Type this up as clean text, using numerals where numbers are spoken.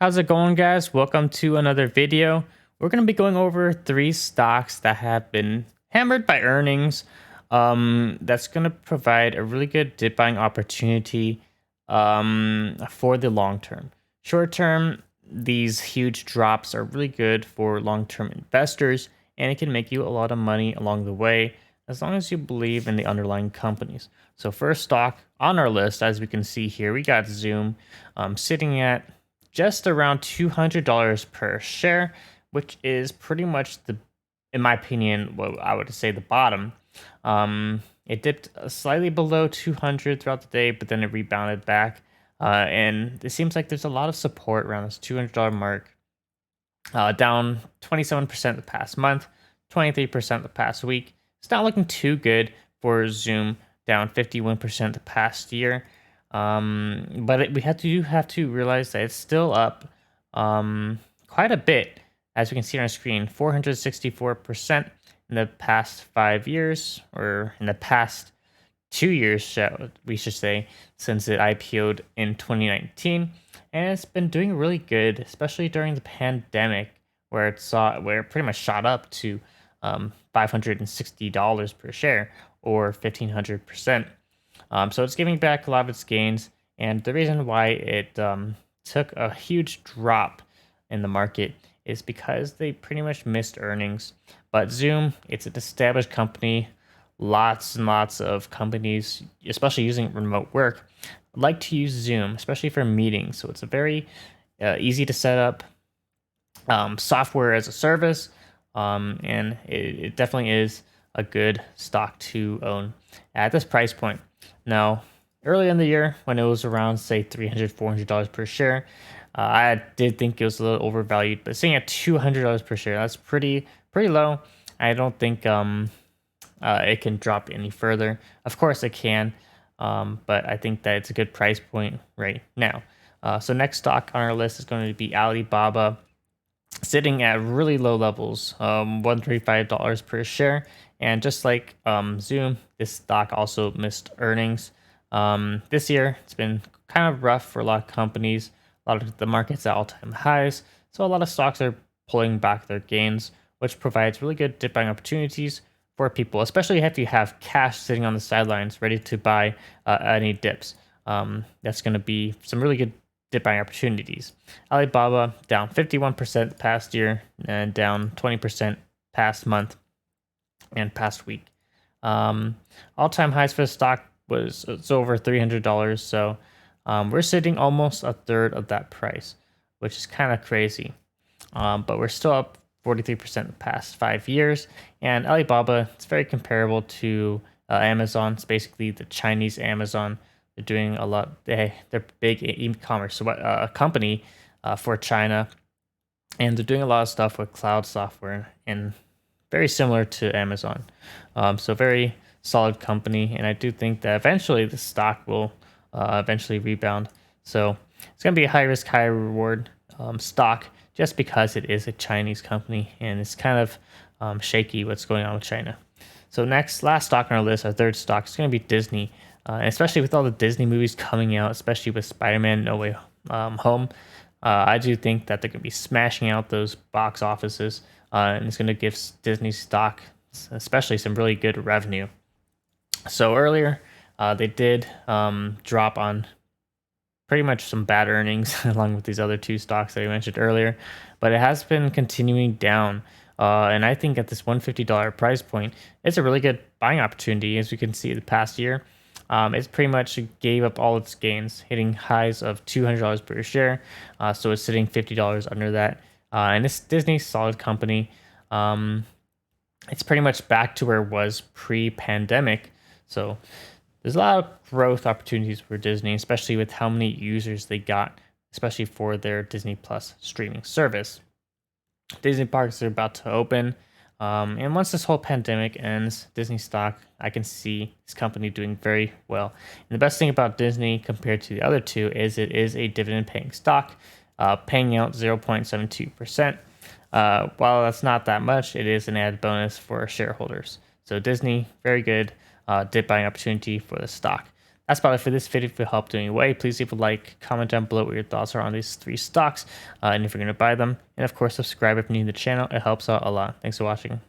How's it going, guys? Welcome to another video. We're going to be going over three stocks that have been hammered by earnings. That's going to provide a really good dip buying opportunity for the long term. Short term, these huge drops are really good for long term investors, and it can make you a lot of money along the way as long as you believe in the underlying companies. So, first stock on our list, as we can see here, we got Zoom sitting at just around $200 per share, which is pretty much in my opinion, what I would say the bottom. It dipped slightly below 200 throughout the day, but then it rebounded back. And it seems like there's a lot of support around this $200 mark, down 27% the past month, 23% the past week. It's not looking too good for Zoom, down 51% the past year. But we have to realize that it's still up quite a bit, as we can see on our screen, 464% in the past 5 years, or in the past 2 years, we should say, since it IPO'd in 2019, and it's been doing really good, especially during the pandemic, where it pretty much shot up to $560 per share, or 1,500%. So it's giving back a lot of its gains, and the reason why it took a huge drop in the market is because they pretty much missed earnings. But Zoom, it's an established company. Lots and lots of companies, especially using remote work, like to use Zoom, especially for meetings. So it's a very easy to set up software as a service, and it definitely is a good stock to own at this price point. Now, early in the year, when it was around, say, $300, $400 per share, I did think it was a little overvalued, but seeing at $200 per share, that's pretty low. I don't think it can drop any further. Of course, it can, but I think that it's a good price point right now. So next stock on our list is going to be Alibaba, sitting at really low levels, $135 per share. And just like Zoom, this stock also missed earnings. This year, it's been kind of rough for a lot of companies. A lot of the market's at all-time highs, so a lot of stocks are pulling back their gains, which provides really good dip buying opportunities for people, especially if you have cash sitting on the sidelines ready to buy any dips. That's going to be some really good dip buying opportunities. Alibaba down 51% the past year and down 20% past month and past week. All-time highs for the stock it's over $300, so we're sitting almost a third of that price, which is kind of crazy. But we're still up 43% the past 5 years, and Alibaba, it's very comparable to Amazon. It's basically the Chinese Amazon. They're doing a lot. They're big e-commerce company for China, and they're doing a lot of stuff with cloud software and very similar to Amazon. So very solid company, and I do think that eventually the stock will eventually rebound. So it's going to be a high risk, high reward stock, just because it is a Chinese company and it's kind of shaky what's going on with China. So last stock on our list, our third stock, is going to be Disney. And especially with all the Disney movies coming out, especially with Spider-Man No Way Home, I do think that they're going to be smashing out those box offices, and it's going to give Disney stock, especially, some really good revenue. So earlier, they did drop on pretty much some bad earnings along with these other two stocks that I mentioned earlier, but it has been continuing down. And I think at this $150 price point, it's a really good buying opportunity. As we can see the past year, it's pretty much gave up all its gains, hitting highs of $200 per share. So it's sitting $50 under that. And this Disney, solid company. It's pretty much back to where it was pre-pandemic. So there's a lot of growth opportunities for Disney, especially with how many users they got, especially for their Disney Plus streaming service. Disney parks are about to open, and once this whole pandemic ends, Disney stock, I can see this company doing very well. And the best thing about Disney compared to the other two is it is a dividend-paying stock, paying out 0.72%. While that's not that much, it is an added bonus for shareholders. So Disney, very good dip buying opportunity for the stock. that's about it for this video. If it helped in any way, please leave a like, comment down below what your thoughts are on these 3 stocks, and if you're going to buy them. And of course, subscribe if you're new to the channel. It helps out a lot. Thanks for watching.